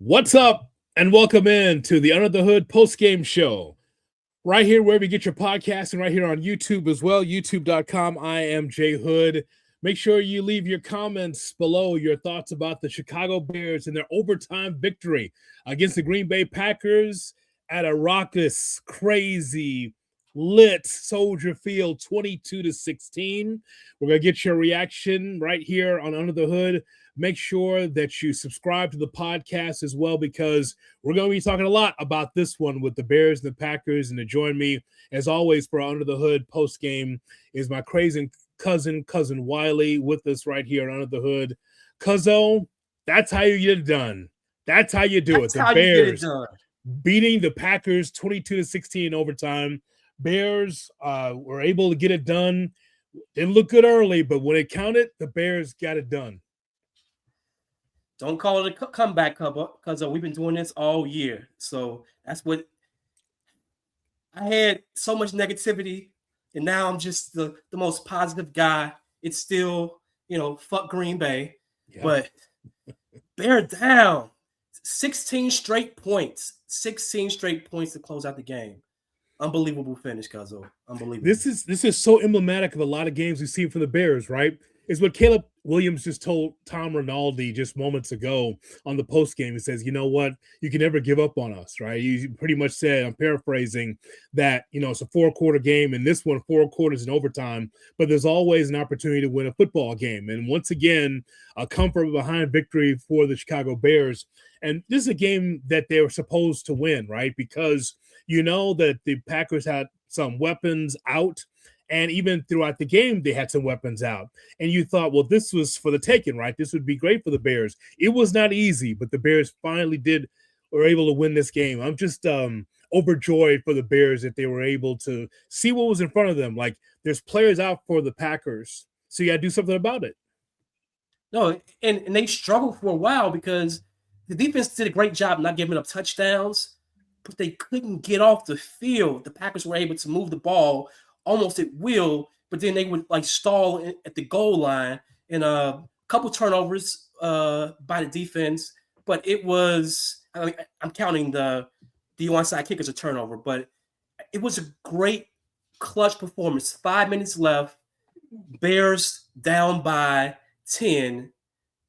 What's up? And welcome in to the Under the Hood post-game show. Right here, wherever you get your podcast, and right here on YouTube as well, youtube.com. I am Jay Hood. Make sure you leave your comments below, your thoughts about the Chicago Bears and their overtime victory against the Green Bay Packers at a raucous, crazy, lit Soldier Field 22-16. We're going to get your reaction right here on Under the Hood. Make sure that you subscribe to the podcast as well, because we're going to be talking a lot about this one with the Bears and the Packers. And to join me, as always, for Under the Hood post game is my crazy cousin Wiley with us right here on Under the Hood. Cuzzo, that's how you get it done. That's how you do it. The Bears beating the Packers 22-16 in overtime. Bears were able to get it done. Didn't look good early, but when it counted, the Bears got it done. Don't call it a comeback, because we've been doing this all year. So that's what I had. So much negativity, and now I'm just the most positive guy. It's still, fuck Green Bay, but bear down. 16 straight points to close out the game. Unbelievable finish, Cuzzo. Unbelievable. This is so emblematic of a lot of games we've seen from the Bears, right? Is what Caleb Williams just told Tom Rinaldi just moments ago on the post game. He says, you know what? You can never give up on us, right? You pretty much said, I'm paraphrasing, that, it's a 4-quarter game, and this one, 4 quarters in overtime, but there's always an opportunity to win a football game. And once again, a comfort behind victory for the Chicago Bears. And this is a game that they were supposed to win, right? Because that the Packers had some weapons out. And even throughout the game, they had some weapons out. And you thought, well, this was for the taking, right? This would be great for the Bears. It was not easy, but the Bears finally were able to win this game. I'm just overjoyed for the Bears that they were able to see what was in front of them. Like, there's players out for the Packers, so you got to do something about it. No, and they struggled for a while because the defense did a great job not giving up touchdowns, but they couldn't get off the field. The Packers were able to move the ball almost at will, but then they would stall at the goal line, and a couple turnovers by the defense. But it was, I'm counting the onside kick as a turnover, but it was a great clutch performance. 5 minutes left, Bears down by 10,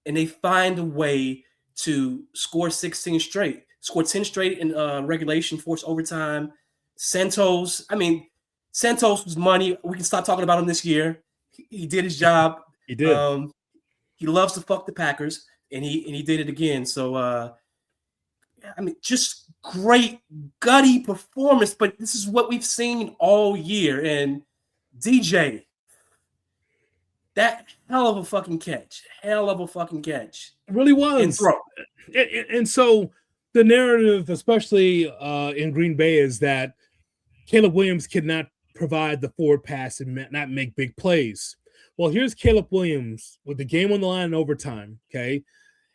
and they find a way to score 16 straight. Scored 10 straight in regulation, forced overtime. Santos was money. We can stop talking about him this year. He did his job. He did. He loves to fuck the Packers, and he did it again. So, just great gutty performance. But this is what we've seen all year. And DJ, that hell of a fucking catch. It really was. And throw. And so the narrative, especially in Green Bay, is that Caleb Williams cannot provide the forward pass and not make big plays. Well, here's Caleb Williams with the game on the line in overtime, okay,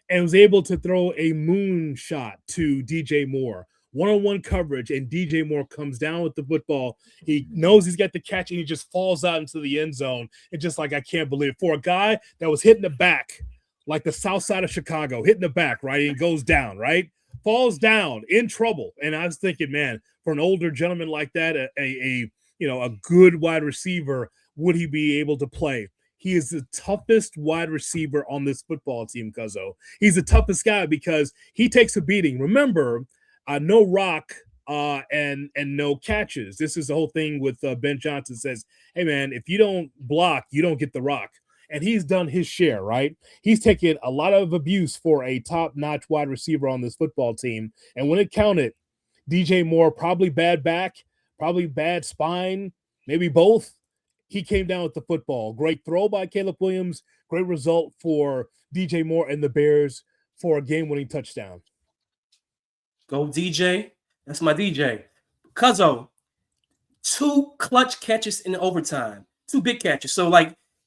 and was able to throw a moon shot to DJ Moore. One-on-one coverage, and DJ Moore comes down with the football. He knows he's got the catch, and he just falls out into the end zone. It's just like, I can't believe it. For a guy that was hitting the back, like the south side of Chicago, hitting the back, right, and goes down, right? Falls down, in trouble. And I was thinking, man, for an older gentleman like that, a good wide receiver, would he be able to play? He is the toughest wide receiver on this football team, Cuzzo. He's the toughest guy because he takes a beating. Remember, no rock and no catches. This is the whole thing with Ben Johnson says, hey, man, if you don't block, you don't get the rock. And he's done his share, right? He's taken a lot of abuse for a top-notch wide receiver on this football team. And when it counted, DJ Moore, probably bad back, probably bad spine, maybe both. He came down with the football. Great throw by Caleb Williams. Great result for DJ Moore and the Bears for a game-winning touchdown. Go DJ. That's my DJ. Cuzzo, 2 clutch catches in overtime. 2 big catches. So,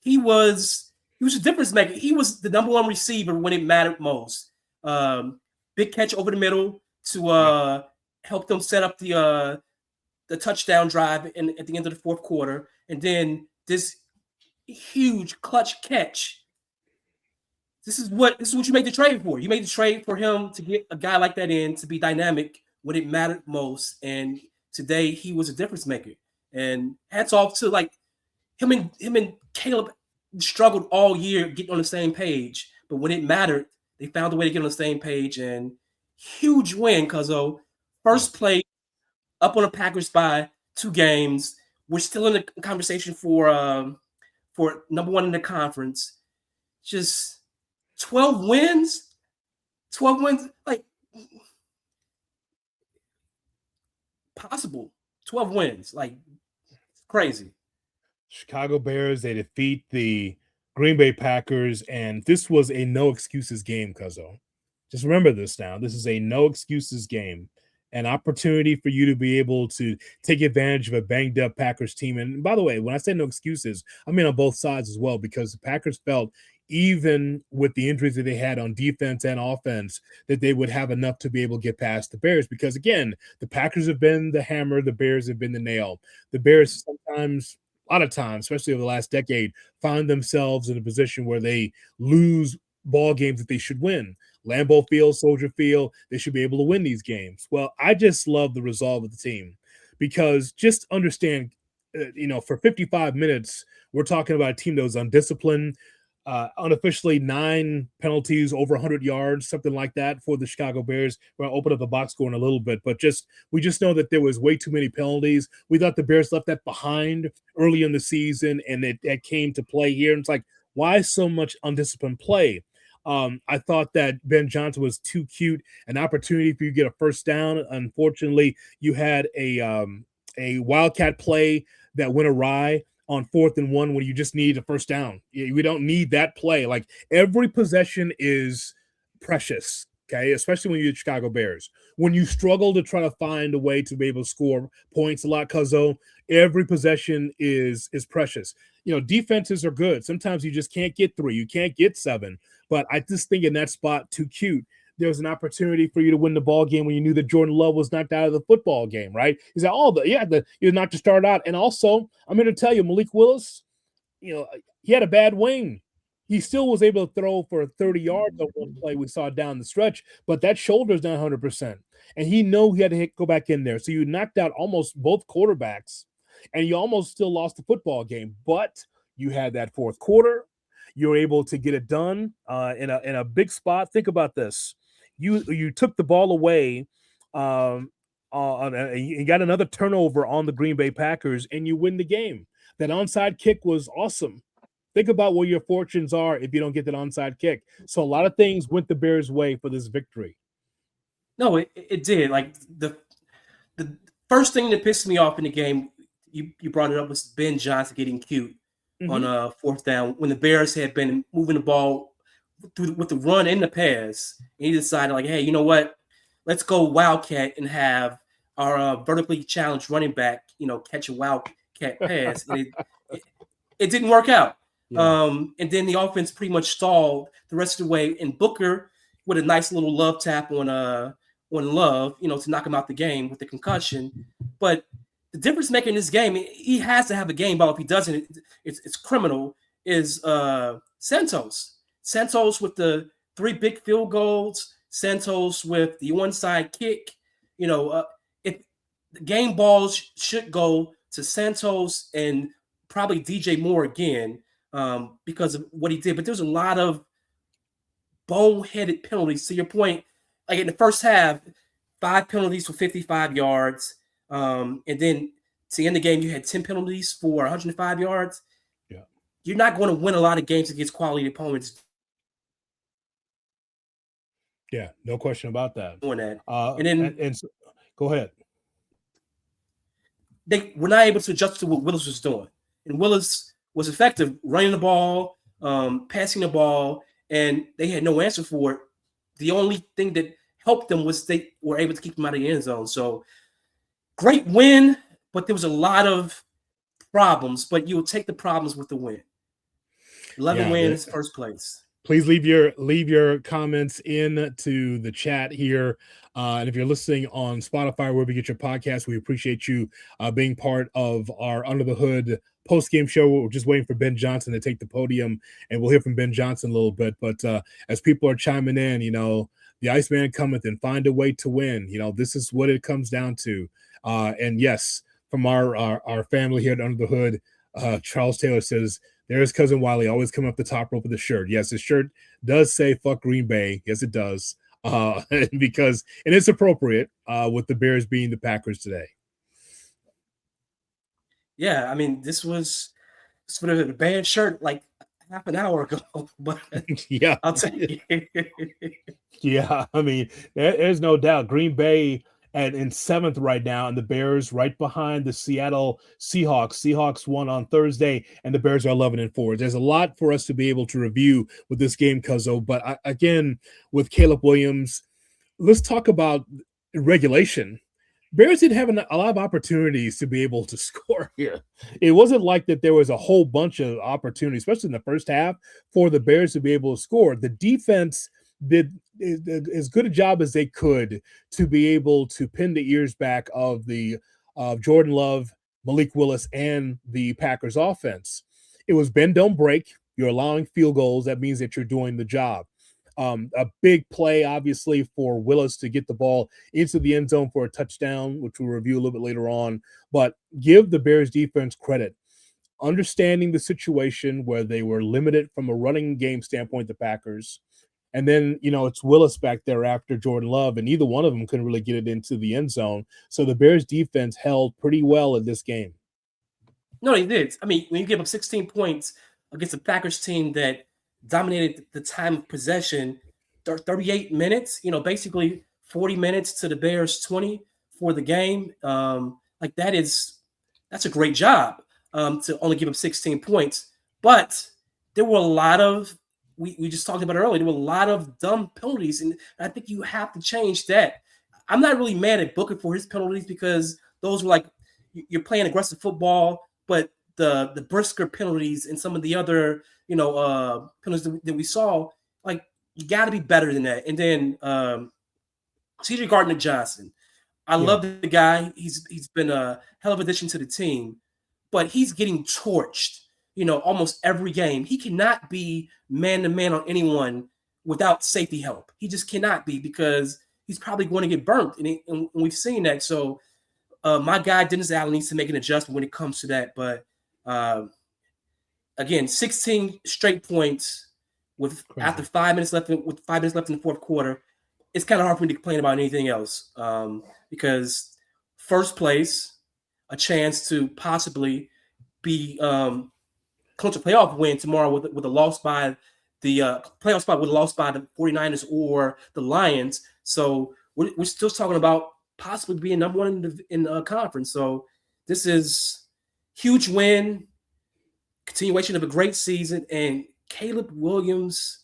he was a difference maker. He was the number 1 receiver when it mattered most. Big catch over the middle to help them set up the touchdown drive at the end of the 4th quarter. And then this huge clutch catch this is what you made the trade for. You made the trade for him to get a guy like that in to be dynamic when it mattered most. And today he was a difference maker. And hats off to like him and Caleb struggled all year getting on the same page. But when it mattered, they found a way to get on the same page. And huge win, Cuzzo. First play up on the Packers by 2 games. We're still in the conversation for number 1 in the conference. Just 12 wins, like possible. 12 wins, like crazy. Chicago Bears, they defeat the Green Bay Packers, and this was a no excuses game, Cuzzo. Just remember this now. This is a no excuses game. An opportunity for you to be able to take advantage of a banged up Packers team. And by the way, when I say no excuses, I mean on both sides as well, because the Packers felt, even with the injuries that they had on defense and offense, that they would have enough to be able to get past the Bears. Because again, the Packers have been the hammer, the Bears have been the nail. The Bears sometimes, a lot of times, especially over the last decade, find themselves in a position where they lose ball games that they should win. Lambeau Field, Soldier Field, they should be able to win these games. Well, I just love the resolve of the team, because just understand, for 55 minutes, we're talking about a team that was undisciplined, unofficially 9 penalties, over 100 yards, something like that for the Chicago Bears. We're going to open up the box score in a little bit, but we just know that there was way too many penalties. We thought the Bears left that behind early in the season, and it came to play here. And it's like, why so much undisciplined play? I thought that Ben Johnson was too cute, an opportunity for you to get a first down. Unfortunately, you had a wildcat play that went awry on 4th and 1 when you just need a first down. We don't need that play. Like, every possession is precious, okay, especially when you're the Chicago Bears. When you struggle to try to find a way to be able to score points a lot, Cuzzo, every possession is precious. Defenses are good. Sometimes you just can't get 3. You can't get 7. But I just think in that spot, too cute, there was an opportunity for you to win the ball game when you knew that Jordan Love was knocked out of the football game, right? He's like, you're not to start out. And also, I'm going to tell you, Malik Willis, he had a bad wing. He still was able to throw for 30 yards on one play we saw down the stretch, but that shoulder's not 100%. And he had to go back in there. So you knocked out almost both quarterbacks, and you almost still lost the football game. But you had that fourth quarter. You were able to get it done in a big spot. Think about this. You took the ball away, you got another turnover on the Green Bay Packers, and you win the game. That onside kick was awesome. Think about where your fortunes are if you don't get that onside kick. So a lot of things went the Bears' way for this victory. No, it did. Like the first thing that pissed me off in the game, you brought it up, was Ben Johnson getting cute on 4th down when the Bears had been moving the ball with the run and the pass. And he decided, like, hey, you know what? Let's go Wildcat and have our vertically challenged running back, catch a Wildcat pass. And it didn't work out. Yeah. And then the offense pretty much stalled the rest of the way. And Booker, with a nice little love tap on Love, to knock him out the game with the concussion. But the difference maker in this game, he has to have a game ball. If he doesn't, it's criminal, is Santos. Santos with the 3 big field goals, Santos with the onside kick. If the game balls should go to Santos and probably DJ Moore again, because of what he did. But there's a lot of boneheaded penalties. To your point, like in the first half, 5 penalties for 55 yards. And then to end the game, you had 10 penalties for 105 yards. Yeah. You're not going to win a lot of games against quality opponents. Yeah, no question about that. Doing that. And so, go ahead. They were not able to adjust to what Willis was doing. And Willis was effective running the ball, passing the ball, and they had no answer for it. The only thing that helped them was they were able to keep them out of the end zone. So great win, but there was a lot of problems, but you'll take the problems with the win. 11 wins, first place. Please leave your comments in to the chat here. And if you're listening on Spotify, wherever you get your podcast, we appreciate you being part of our Under the Hood post-game show. We're just waiting for Ben Johnson to take the podium, and we'll hear from Ben Johnson a little bit. But as people are chiming in, the Iceman cometh and find a way to win. This is what it comes down to. And yes, from our family here at Under the Hood, Charles Taylor says, there's Cousin Wiley always coming up the top rope of the shirt. Yes, his shirt does say "fuck Green Bay." Yes, it does. Because and it's appropriate with the Bears being the Packers today. Yeah, I mean, this was sort of a bad shirt like half an hour ago, but Yeah, I'll tell you. yeah. I mean, there's no doubt. Green Bay in seventh right now, and the Bears right behind the Seattle Seahawks. Seahawks won on Thursday, and the Bears are 11-4. There's a lot for us to be able to review with this game, Cuzzo. But again, with Caleb Williams, let's talk about regulation. Bears didn't have a lot of opportunities to be able to score here. It wasn't like that there was a whole bunch of opportunities, especially in the first half, for the Bears to be able to score. The defense did as good a job as they could to be able to pin the ears back of Jordan Love, Malik Willis, and the Packers offense. It was bend, don't break. You're allowing field goals. That means that you're doing the job. A big play, obviously, for Willis to get the ball into the end zone for a touchdown, which we'll review a little bit later on. But give the Bears defense credit. Understanding the situation where they were limited from a running game standpoint, the Packers. And then, it's Willis back there after Jordan Love, and neither one of them couldn't really get it into the end zone. So the Bears defense held pretty well in this game. No, they did. I mean, when you give up 16 points against a Packers team that dominated the time of possession, 38 minutes, basically 40 minutes to the Bears 20 for the game. That's a great job to only give up 16 points. But there were a lot of, we just talked about it earlier, there were a lot of dumb penalties, and I think you have to change that. I'm not really mad at Booker for his penalties because those were like, you're playing aggressive football, but the Brisker penalties and some of the other, penalties that we saw, like, you got to be better than that. And then C.J. Gardner-Johnson, I love the guy. He's been a hell of an addition to the team, but he's getting torched, almost every game. He cannot be man-to-man on anyone without safety help. He just cannot be, because he's probably going to get burnt, and we've seen that. So my guy, Dennis Allen, needs to make an adjustment when it comes to that. But again, 16 straight points after 5 minutes left in the fourth quarter. It's kind of hard for me to complain about anything else because first place, a chance to possibly be clinch a playoff win tomorrow with a loss by the playoff spot with a loss by the 49ers or the Lions. So we're still talking about possibly being number one in the conference. So this is huge win, continuation of a great season, and Caleb Williams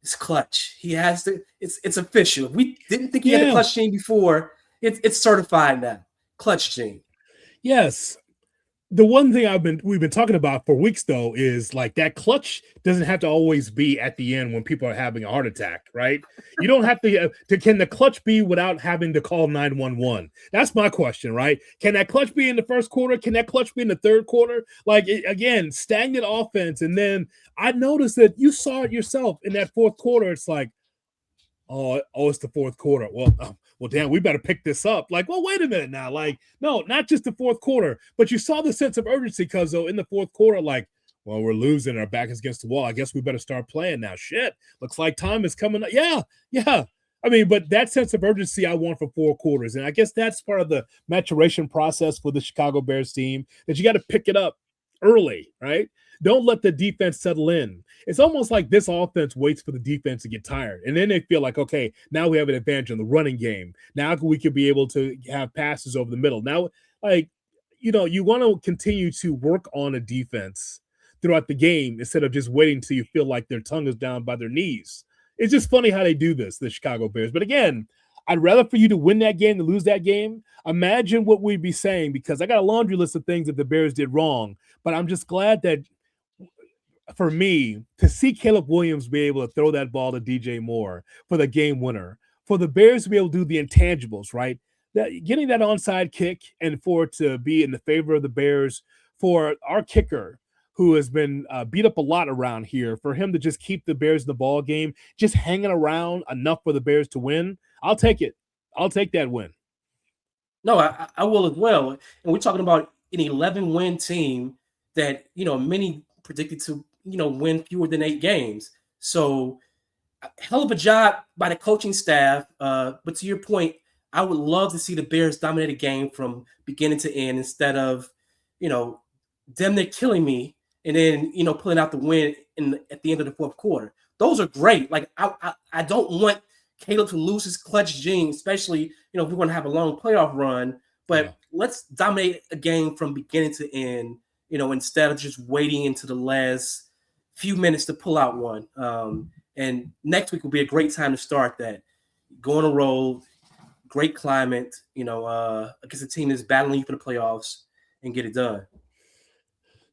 is clutch. He has to. It's official. If we didn't think he had a clutch gene before, it's certified now. Clutch gene. Yes. The one thing we've been talking about for weeks, though, is like that clutch doesn't have to always be at the end when people are having a heart attack, right? You don't have to can the clutch be without having to call 911? That's my question, right? Can that clutch be in the first quarter? Can that clutch be in the third quarter? Again, stagnant offense. And then I noticed that you saw it yourself in that fourth quarter. It's like, oh, it's the fourth quarter. Well, damn, we better pick this up. Like, well, wait a minute now. Like, no, not just the fourth quarter, but you saw the sense of urgency, because in the fourth quarter, like, well, we're losing, our back is against the wall. I guess we better start playing now. Shit, looks like time is coming up. Yeah. I mean, but that sense of urgency I want for four quarters. And I guess that's part of the maturation process for the Chicago Bears team, that you got to pick it up early, right? Don't let the defense settle in. It's almost like this offense waits for the defense to get tired. And then they feel like, okay, now we have an advantage in the running game. Now we could be able to have passes over the middle. Now, you want to continue to work on a defense throughout the game instead of just waiting till you feel like their tongue is down by their knees. It's just funny how they do this, the Chicago Bears. But again, I'd rather for you to win that game than lose that game. Imagine what we'd be saying, because I got a laundry list of things that the Bears did wrong. But I'm just glad that, for me, to see Caleb Williams be able to throw that ball to DJ Moore for the game winner, for the Bears to be able to do the intangibles, right? Getting that onside kick and for it to be in the favor of the Bears, for our kicker, who has been beat up a lot around here, for him to just keep the Bears in the ball game, just hanging around enough for the Bears to win, I'll take it. I'll take that win. No, I will as well. And we're talking about an 11-win team that, many predicted to, win fewer than 8 games. So, hell of a job by the coaching staff. But to your point, I would love to see the Bears dominate a game from beginning to end instead of, them they're killing me and then, pulling out the win at the end of the fourth quarter. Those are great. Like, I don't want Caleb to lose his clutch gene, especially, if we want to have a long playoff run. But let's dominate a game from beginning to end, instead of just waiting into the last few minutes to pull out one. And next week will be a great time to start that. Go on a roll, great climate, against a team that's battling you for the playoffs and get it done.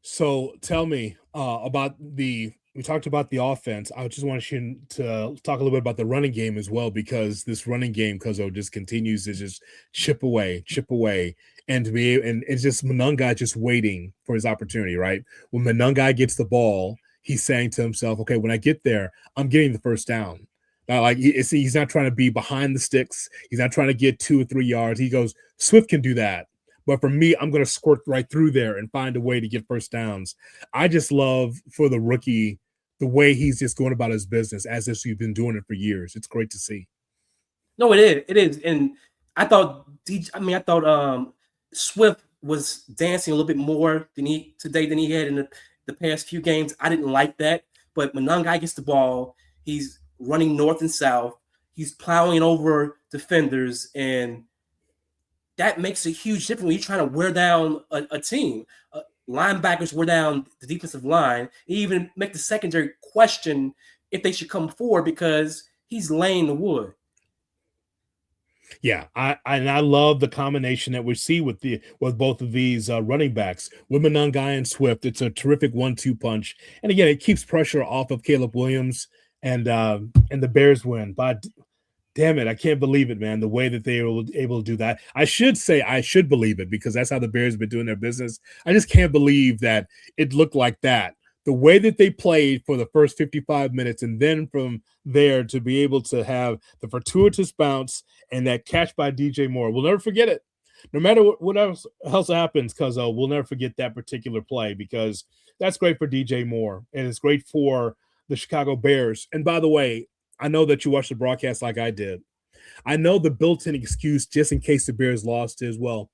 So tell me about we talked about the offense. I just want you to talk a little bit about the running game as well, because this running game, Cuzzo, just continues to just chip away, and it's just Monangai just waiting for his opportunity, right? When Monangai gets the ball, he's saying to himself, okay, when I get there, I'm getting the first down. Now, like he's not trying to be behind the sticks. He's not trying to get 2 or 3 yards. He goes, Swift can do that. But for me, I'm going to squirt right through there and find a way to get first downs. I just love for the rookie the way he's just going about his business as if he's been doing it for years. It's great to see. No, it is. It is. And I thought Swift was dancing a little bit more than he had in the past few games. I didn't like that. But Monangai gets the ball. He's running north and south. He's plowing over defenders, and that makes a huge difference when you're trying to wear down a team. Linebackers wear down the defensive line. Even make the secondary question if they should come forward because he's laying the wood. Yeah, I love the combination that we see with both of these running backs, with Monangai and Swift. It's a terrific 1-2 punch, and again, it keeps pressure off of Caleb Williams, and the Bears win. But damn it, I can't believe it, man, the way that they were able to do that. I should say I should believe it because that's how the Bears have been doing their business. I just can't believe that it looked like that. The way that they played for the first 55 minutes, and then from there to be able to have the fortuitous bounce and that catch by DJ Moore. We'll never forget it. No matter what else happens, because we'll never forget that particular play, because that's great for DJ Moore, and it's great for the Chicago Bears. And by the way, I know that you watched the broadcast like I did. I know the built-in excuse, just in case the Bears lost, is, well,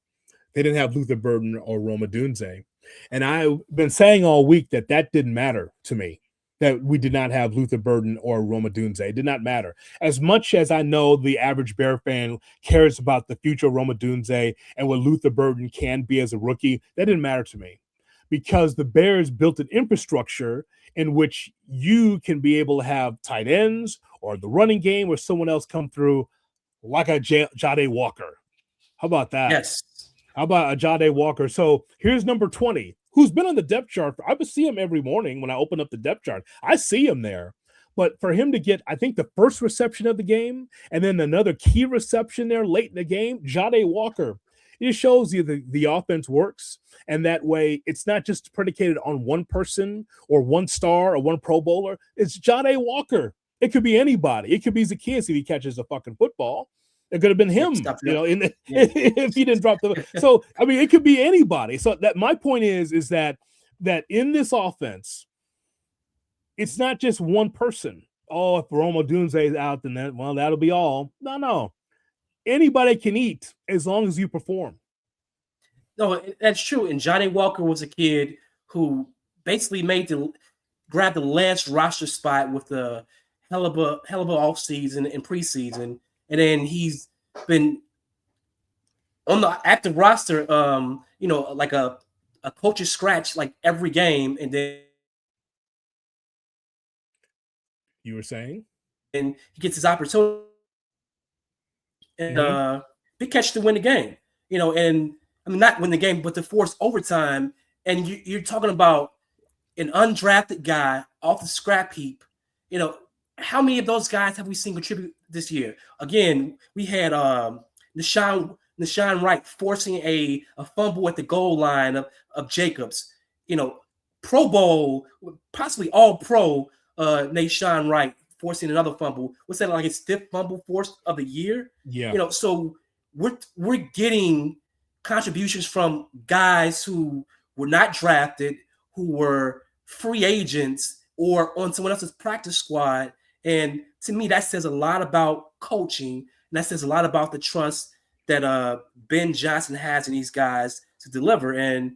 they didn't have Luther Burden or Roma Dunze. And I've been saying all week that didn't matter to me, that we did not have Luther Burden or Roma Dunze. It did not matter. As much as I know the average Bear fan cares about the future of Roma Dunze and what Luther Burden can be as a rookie, that didn't matter to me, because the Bears built an infrastructure in which you can be able to have tight ends or the running game or someone else come through like a Jade Walker. How about that? Yes. How about a Jade Walker? So here's number 20, who's been on the depth chart. I would see him every morning when I open up the depth chart. I see him there. But for him to get, I think, the first reception of the game and then another key reception there late in the game, Jade Walker, it shows you the offense works. And that way, it's not just predicated on one person or one star or one Pro Bowler. It's Jade Walker. It could be anybody. It could be Zacchaeus if he catches a fucking football. It could have been him, if he didn't drop the. So I mean, it could be anybody. So that my point is that in this offense, it's not just one person. Oh, if Roma Dunze is out, then that'll be all. No, anybody can eat as long as you perform. No, that's true. And Johnny Walker was a kid who basically grabbed the last roster spot with the hell of a offseason and preseason. And then he's been on the active roster, like a coach's scratch, like every game. And then you were saying, and he gets his opportunity and big catch to win the game. And I mean not win the game, but to force overtime. And you're talking about an undrafted guy off the scrap heap. How many of those guys have we seen contribute this year? Again, we had Nashawn Nashawn Wright forcing a fumble at the goal line of Jacobs. Pro Bowl, possibly all pro, Nashawn Wright forcing another fumble. What's that, like his 5th fumble forced of the year? Yeah. So we're getting contributions from guys who were not drafted, who were free agents or on someone else's practice squad. And to me, that says a lot about coaching, and that says a lot about the trust that Ben Johnson has in these guys to deliver. And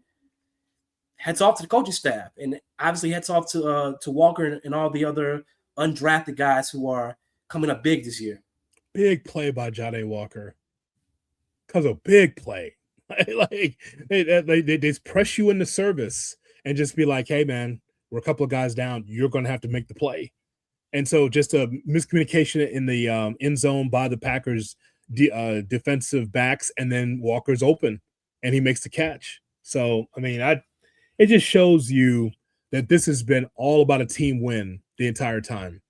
hats off to the coaching staff, and obviously hats off to Walker and all the other undrafted guys who are coming up big this year. Big play by Jahdae Walker. Because a big play. Like they just press you into service and just be like, hey, man, we're a couple of guys down. You're going to have to make the play. And so just a miscommunication in the end zone by the Packers defensive backs, and then Walker's open and he makes the catch. So, I mean, it just shows you that this has been all about a team win the entire time.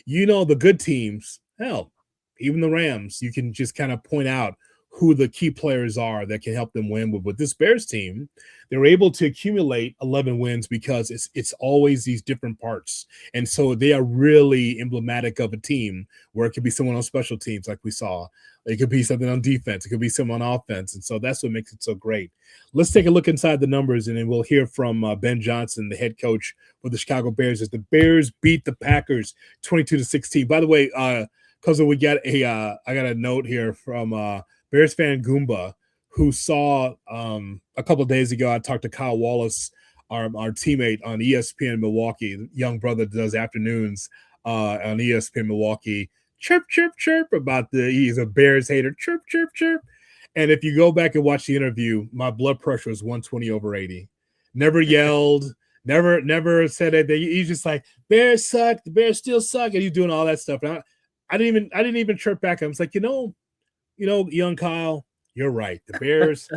The good teams, hell, even the Rams, you can just kind of point out who the key players are that can help them win. But with this Bears team, they were able to accumulate 11 wins because it's always these different parts. And so they are really emblematic of a team where it could be someone on special teams like we saw. It could be something on defense. It could be someone on offense. And so that's what makes it so great. Let's take a look inside the numbers, and then we'll hear from Ben Johnson, the head coach for the Chicago Bears, as the Bears beat the Packers 22-16. By the way, because we got I got a note here from Bears fan Goomba, who saw a couple of days ago, I talked to Kyle Wallace, our teammate on ESPN Milwaukee, young brother that does afternoons on ESPN Milwaukee. Chirp, chirp, chirp about he's a Bears hater. Chirp, chirp, chirp. And if you go back and watch the interview, my blood pressure was 120/80. Never yelled, never said anything. He's just like, Bears suck, the Bears still suck, and he's doing all that stuff. And I didn't even chirp back. I was like, young Kyle, you're right. The Bears,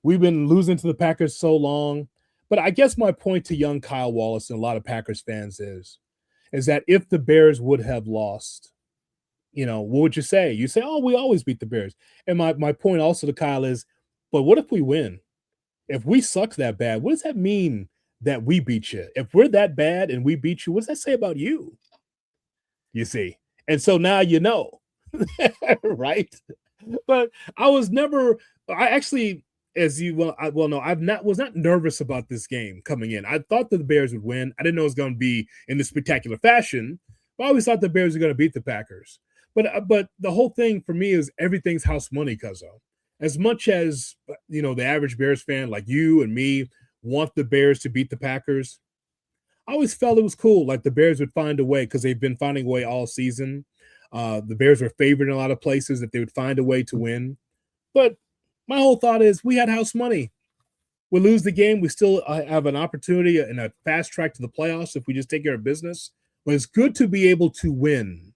we've been losing to the Packers so long. But I guess my point to young Kyle Wallace and a lot of Packers fans is that if the Bears would have lost, what would you say? You say, oh, we always beat the Bears. And my point also to Kyle is, but what if we win? If we suck that bad, what does that mean that we beat you? If we're that bad and we beat you, what does that say about you? You see? And so now you know. Right? But I actually, as you well know, was not nervous about this game coming in. I thought that the Bears would win. I didn't know it was going to be in this spectacular fashion, but I always thought the Bears were going to beat the Packers. But the whole thing for me is everything's house money, Cuzzo. As much as the average Bears fan like you and me want the Bears to beat the Packers, I always felt it was cool. Like the Bears would find a way, because they've been finding a way all season. The Bears were favored in a lot of places, that they would find a way to win. But my whole thought is we had house money. We lose the game, we still have an opportunity and a fast track to the playoffs if we just take care of business. But it's good to be able to win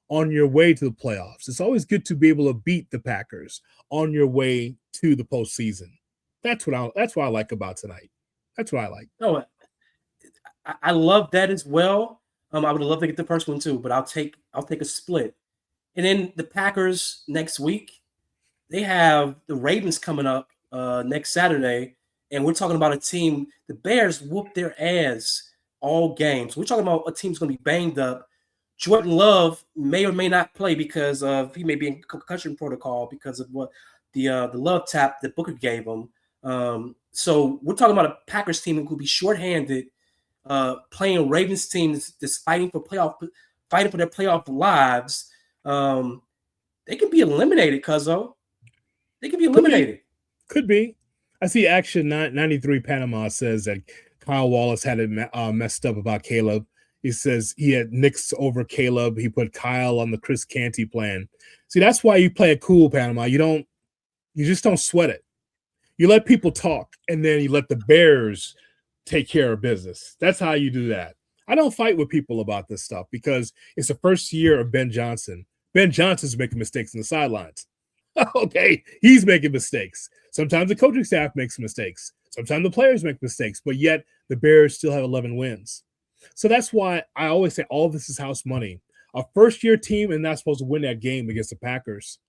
on your way to the playoffs. It's always good to be able to beat the Packers on your way to the postseason. That's what I like about tonight. That's what I like. Oh, I love that as well. I would love to get the first one too, but I'll take a split. And then the Packers next week, they have the Ravens coming up next Saturday, and we're talking about a team. The Bears whooped their ass all games. We're talking about a team's going to be banged up. Jordan Love may or may not play because he may be in concussion protocol because of what the love tap that Booker gave him. So we're talking about a Packers team who could be shorthanded, playing a Ravens team that's fighting for their playoff lives. They could be eliminated, Cuzzo. They could be eliminated. Could be. I see Action 93 Panama says that Kyle Wallace had it messed up about Caleb. He says he had nixed over Caleb. He put Kyle on the Chris Canty plan. See, that's why you play it cool, Panama. You just don't sweat it. You let people talk, and then you let the Bears take care of business. That's how you do that. I don't fight with people about this stuff because it's the first year of Ben Johnson. Ben Johnson's making mistakes on the sidelines. Okay, he's making mistakes. Sometimes the coaching staff makes mistakes. Sometimes the players make mistakes, but yet the Bears still have 11 wins. So that's why I always say all of this is house money. A first-year team is not supposed to win that game against the Packers.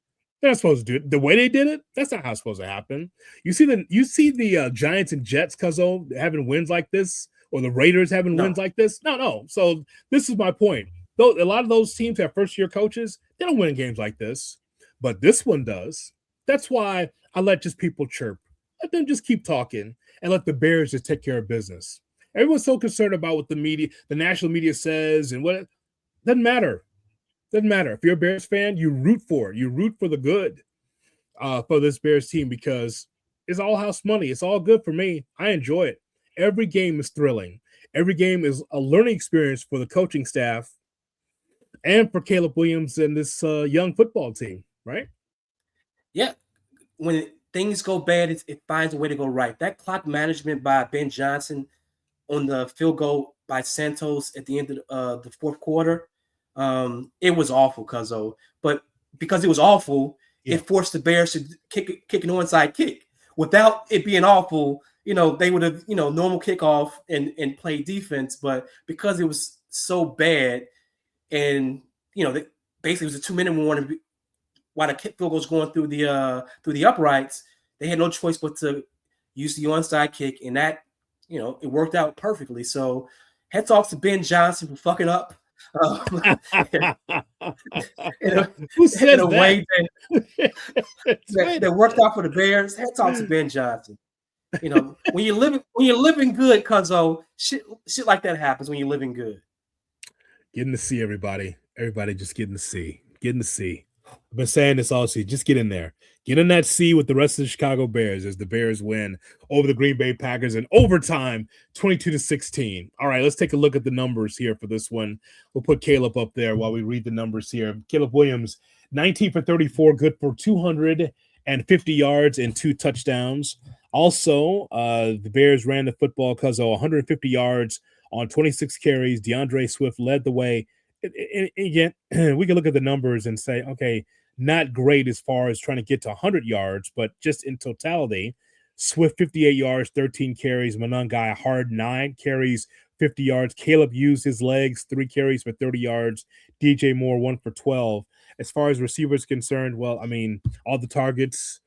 They're not supposed to do it the way they did it. That's not how it's supposed to happen. You see the Giants and Jets, Cuzzo, having wins like this, or the Raiders having wins No. like this. No. So this is my point. Though a lot of those teams have first year coaches, they don't win games like this, but this one does. That's why I let just people chirp. Let them just keep talking and let the Bears just take care of business. Everyone's so concerned about what the national media says, and what doesn't matter. Doesn't matter. If you're a Bears fan, you root for it. You root for the good for this Bears team because it's all house money. It's all good for me. I enjoy it. Every game is thrilling. Every game is a learning experience for the coaching staff and for Caleb Williams and this young football team, right? Yeah, when things go bad, it finds a way to go right. That clock management by Ben Johnson on the field goal by Santos at the end of the fourth quarter, it was awful, Cuzzo. But because it was awful, it forced the Bears to kick an onside kick. Without it being awful, they would have, normal kickoff and play defense. But because it was so bad, and basically it was a 2-minute warning while the kick field goes going through the uprights, they had no choice but to use the onside kick, and that it worked out perfectly. So heads off to Ben Johnson for fucking up. Who says in a way that worked out for the Bears. Heads off to Ben Johnson. When you're living good, Cuzzo, shit like that happens when you're living good. Getting to see everybody. Everybody just getting to see. Getting to see. I've been saying this all season. Just get in there. Get in that sea with the rest of the Chicago Bears as the Bears win over the Green Bay Packers in overtime, 22-16. All right, let's take a look at the numbers here for this one. We'll put Caleb up there while we read the numbers here. Caleb Williams, 19 for 34, good for 250 yards and 2 touchdowns. Also, the Bears ran the football because of 150 yards on 26 carries. DeAndre Swift led the way. And again, we can look at the numbers and say, okay, not great as far as trying to get to 100 yards, but just in totality, Swift 58 yards, 13 carries. Monangai hard 9 carries, 50 yards. Caleb used his legs, 3 carries for 30 yards. DJ Moore 1 for 12. As far as receivers concerned, well, I mean, all the targets,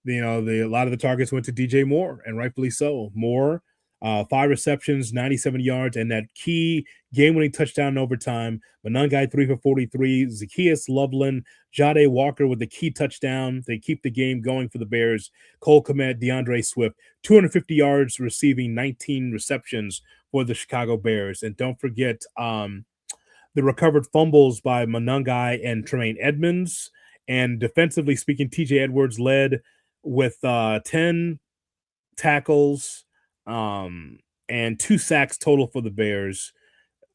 a lot of the targets went to DJ Moore, and rightfully so. Moore, 5 receptions, 97 yards, and that key game-winning touchdown in overtime. Monangai 3 for 43. Zacchaeus Loveland, Jade Walker with the key touchdown. They keep the game going for the Bears. Cole Kmet, DeAndre Swift, 250 yards, receiving 19 receptions for the Chicago Bears. And don't forget the recovered fumbles by Monangai and Tremaine Edmonds. And defensively speaking, TJ Edwards led with 10 tackles, and 2 sacks total for the Bears.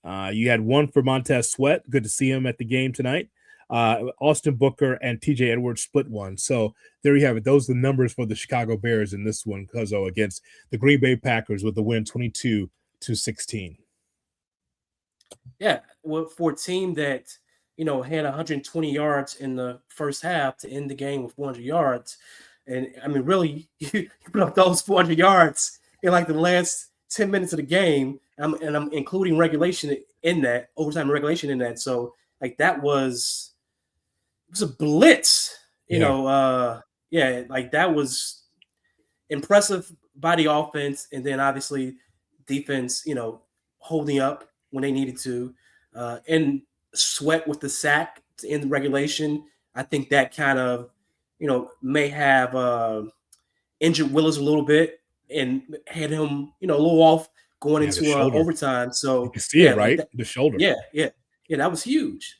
You had 1 for Montez Sweat. Good to see him at the game tonight. Austin Booker and TJ Edwards split 1. So there you have it. Those are the numbers for the Chicago Bears in this one, Cuzzo, against the Green Bay Packers with the win 22-16. Yeah, well, for a team that had 120 yards in the first half to end the game with 400 yards. And I mean, really, you put up those 400 yards in like the last 10 minutes of the game, and I'm including regulation in that, overtime regulation in that. So like it was a blitz, like that was impressive by the offense, and then obviously defense, holding up when they needed to, and Sweat with the sack to end the regulation. I think that kind of may have injured Willis a little bit and had him, a little off going into overtime. So you can see it, right? Like the shoulder. Yeah, that was huge.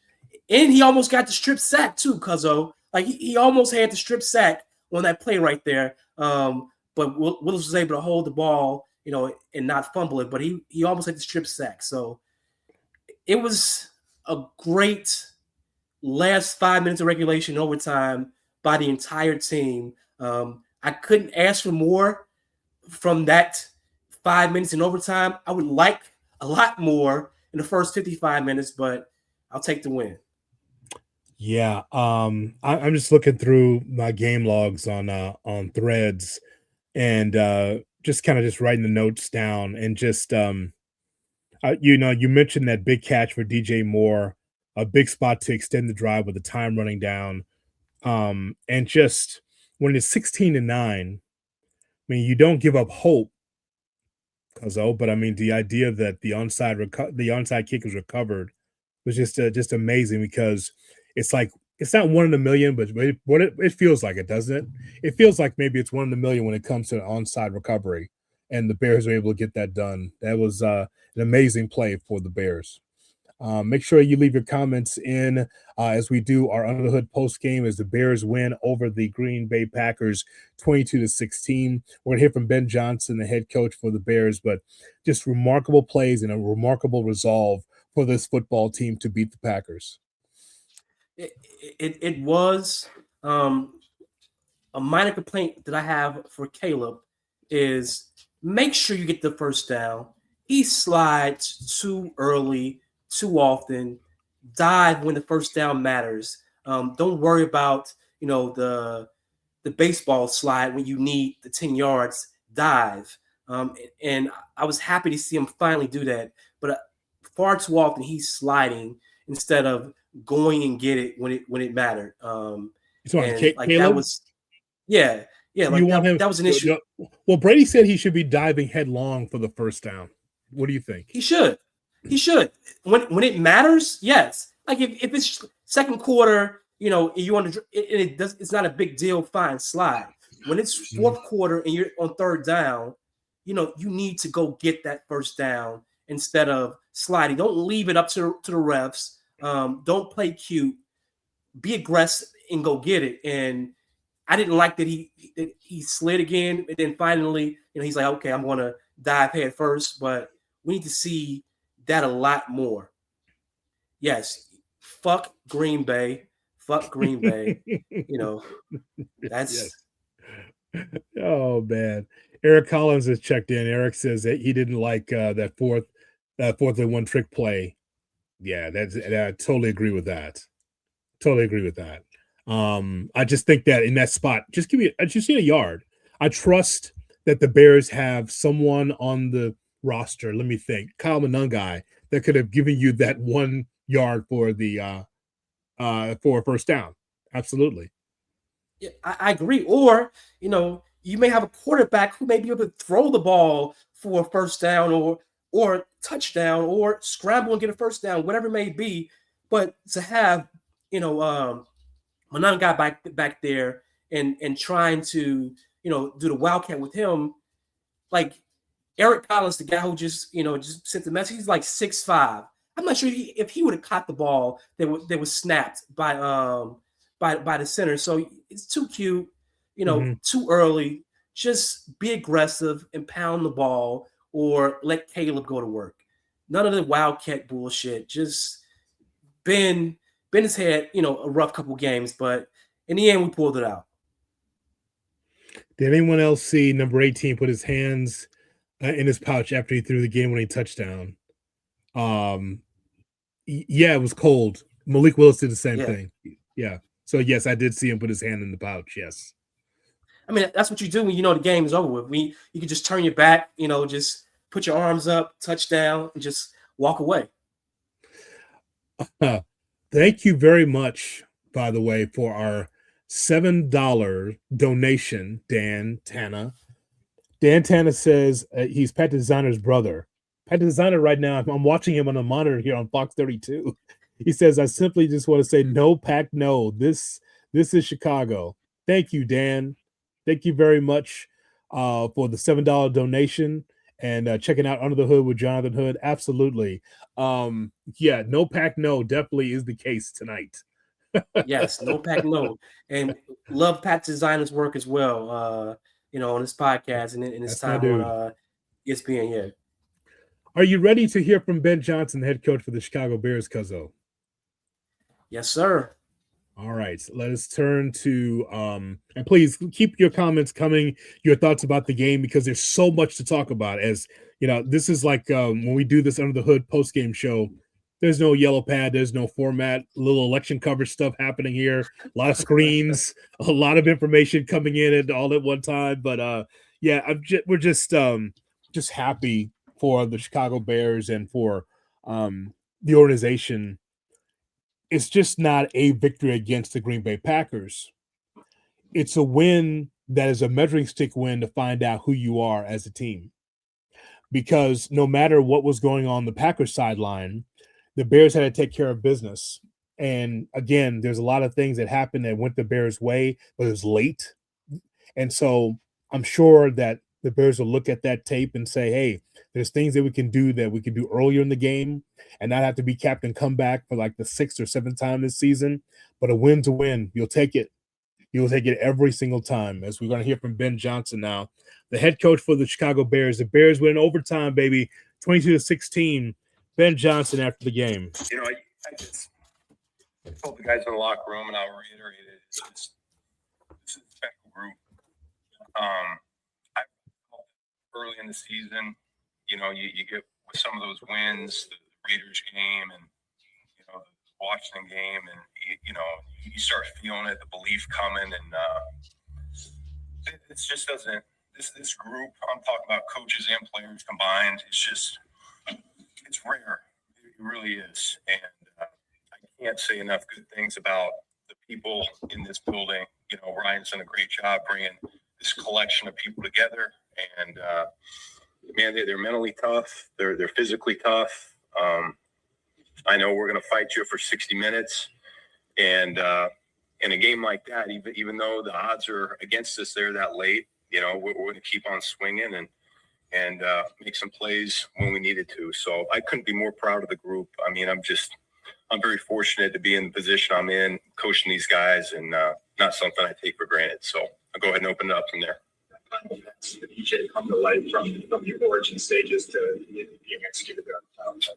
And he almost got the strip sack too, Cuzzo. Like he almost had the strip sack on that play right there. But Willis was able to hold the ball, and not fumble it. But he almost had the strip sack. So it was a great last 5 minutes of regulation overtime by the entire team. I couldn't ask for more from that 5 minutes in overtime. I would like a lot more in the first 55 minutes, but I'll take the win. Yeah, I'm just looking through my game logs on Threads, and just kind of just writing the notes down, and just you mentioned that big catch for DJ Moore, a big spot to extend the drive with the time running down. And just when it's 16-9, I mean, you don't give up hope, but I mean, the idea that the onside kick was recovered was just amazing because it's like it's not one in a million, but it feels like it, doesn't it? It feels like maybe it's one in a million when it comes to an onside recovery, and the Bears were able to get that done. That was an amazing play for the Bears. Make sure you leave your comments in as we do our Under the Hood post game as the Bears win over the Green Bay Packers 22-16. We're going to hear from Ben Johnson, the head coach for the Bears, but just remarkable plays and a remarkable resolve for this football team to beat the Packers. It was a minor complaint that I have for Caleb is make sure you get the first down. He slides too early, too often. Dive when the first down matters. Don't worry about the baseball slide when you need the 10 yards. Dive. And I was happy to see him finally do that. But far too often he's sliding instead of going and get it when it mattered. And like Caleb? that was, yeah, like that was an issue. Well, Brady said he should be diving headlong for the first down. What do you think? He should. When it matters, yes. Like if it's second quarter, you want to, it's not a big deal. Fine, slide. When it's fourth quarter and you're on third down, you need to go get that first down instead of sliding. Don't leave it up to the refs. Don't play cute. Be aggressive and go get it. And I didn't like that he slid again, and then finally, he's like, okay, I'm going to dive head first, but we need to see that a lot more. Yes, fuck Green Bay. That's. Yes. Oh man, Eric Collins has checked in. Eric says that he didn't like that fourth and one trick play. Yeah, I totally agree with that. I just think that in that spot, just need a yard. I trust that the Bears have someone on the roster. Let me think, Kyle Monangai, that could have given you that 1 yard for the for a first down. Absolutely. Yeah, I agree. Or, you may have a quarterback who may be able to throw the ball for a first down or touchdown or scramble and get a first down, whatever it may be. But to have, Monangai back there and trying to, do the wildcat with him, like Eric Collins, the guy who just sent the message, he's like 6'5". I'm not sure if he would have caught the ball that was snapped by the center. So it's too cute, too early. Just be aggressive and pound the ball or let Caleb go to work. None of the wildcat bullshit. Just Ben has had, a rough couple games, but in the end, we pulled it out. Did anyone else see number 18 put his hands in his pouch after he threw the game-winning touchdown? Yeah, it was cold. Malik Willis did the same thing. Yeah. So, yes, I did see him put his hand in the pouch, yes. I mean, that's what you do when you know the game is over with. You can just turn your back, just put your arms up, touchdown, and just walk away. Thank you very much, by the way, for our $7 donation, Dan Tana. Dan Tana says he's Pat Designer's brother. Pat Designer right now, I'm watching him on a monitor here on Fox 32. He says, I simply just want to say no, Pack, no. This is Chicago. Thank you, Dan. Thank you very much for the $7 donation and checking out Under the Hood with Jonathan Hood. Absolutely. Yeah, no, Pack, no definitely is the case tonight. Yes, no, Pack, no. And love Pat Designer's work as well, on his podcast and in his time on ESPN, yeah. Are you ready to hear from Ben Johnson, the head coach for the Chicago Bears, Cuzzo? Yes, sir. All right, let us turn to and please keep your comments coming, your thoughts about the game, because there's so much to talk about. As this is like when we do this Under the Hood post-game show, there's no yellow pad, there's no format, a little election coverage stuff happening here, a lot of screens, a lot of information coming in all at one time. But yeah, we're just happy for the Chicago Bears and for the organization it's just not a victory against the Green Bay Packers. It's a win that is a measuring stick win to find out who you are as a team. Because no matter what was going on the Packers sideline, the Bears had to take care of business. And again, there's a lot of things that happened that went the Bears' way, but it was late. And so I'm sure that the Bears will look at that tape and say, hey, there's things that we can do earlier in the game and not have to be captain comeback for like the 6th or 7th time this season. But a win's a win. You'll take it. You'll take it every single time. As we're going to hear from Ben Johnson now, the head coach for the Chicago Bears. The Bears win overtime, baby, 22-16. Ben Johnson after the game. I just told the guys in the locker room, and I'll reiterate it. This is a special group. I early in the season, you get with some of those wins, the Raiders game, and the Washington game, and you start feeling it, the belief coming, and it just doesn't. This group, I'm talking about coaches and players combined. It's rare. It really is, and I can't say enough good things about the people in this building. Ryan's done a great job bringing this collection of people together, and man, they're mentally tough. They're physically tough. I know we're going to fight you for 60 minutes, and in a game like that, even though the odds are against us there that late, we're going to keep on swinging and make some plays when we needed to. So I couldn't be more proud of the group. I mean, I'm very fortunate to be in the position I'm in, coaching these guys, and not something I take for granted. So I'll go ahead and open it up from there. The DJ come to life from the origin stages to being executed there.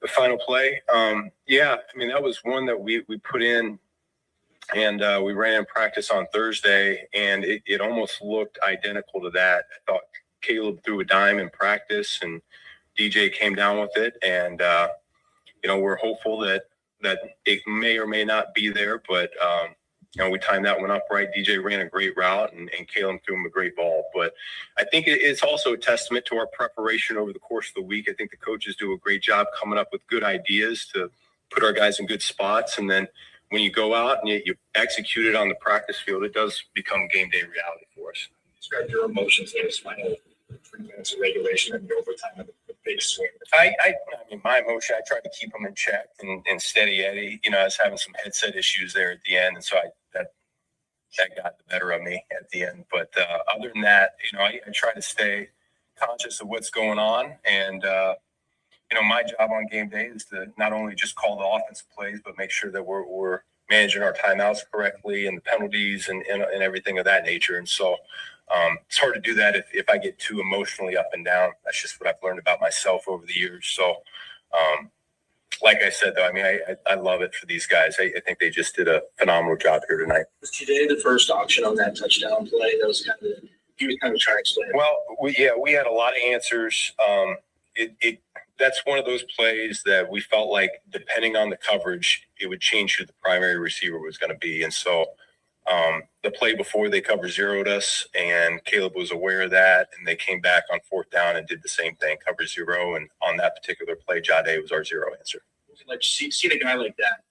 The final play, that was one that we put in, and we ran in practice on Thursday, and it almost looked identical to that. I thought Caleb threw a dime in practice, and DJ came down with it, and we're hopeful that it may or may not be there, but we timed that one up right. DJ ran a great route, and Caleb threw him a great ball. But I think it's also a testament to our preparation over the course of the week. I think the coaches do a great job coming up with good ideas to put our guys in good spots. And then when you go out and you execute it on the practice field, it does become game day reality for us. Describe your emotions in this final 3 minutes of regulation and the overtime of the big swing. I mean, my emotion, I tried to keep them in check and steady Eddie. I was having some headset issues there at the end, and so that got the better of me at the end. But other than that, I try to stay conscious of what's going on. And, my job on game day is to not only just call the offensive plays, but make sure that we're managing our timeouts correctly and the penalties and everything of that nature. And so it's hard to do that if I get too emotionally up and down. That's just what I've learned about myself over the years. So, like I said, though, I mean, I love it for these guys. I think they just did a phenomenal job here tonight. Was today the first auction on that touchdown play? That was he was kind of trying to explain it. Well, we had a lot of answers. That's one of those plays that we felt like, depending on the coverage, it would change who the primary receiver was going to be. And so the play before, they cover zeroed us, and Caleb was aware of that, and they came back on 4th down and did the same thing, cover zero. And on that particular play, Jade was our zero answer. Like, seeing a guy like that,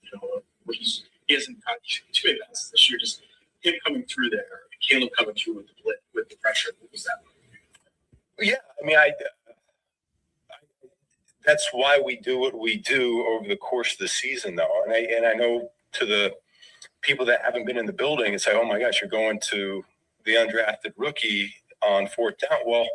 where he hasn't caught two events this year, just him coming through there, Caleb coming through with the pressure. What was that? Yeah, I mean, that's why we do what we do over the course of the season, though. And I know, to the people that haven't been in the building, and say, oh my gosh, you're going to the undrafted rookie on 4th down. Well,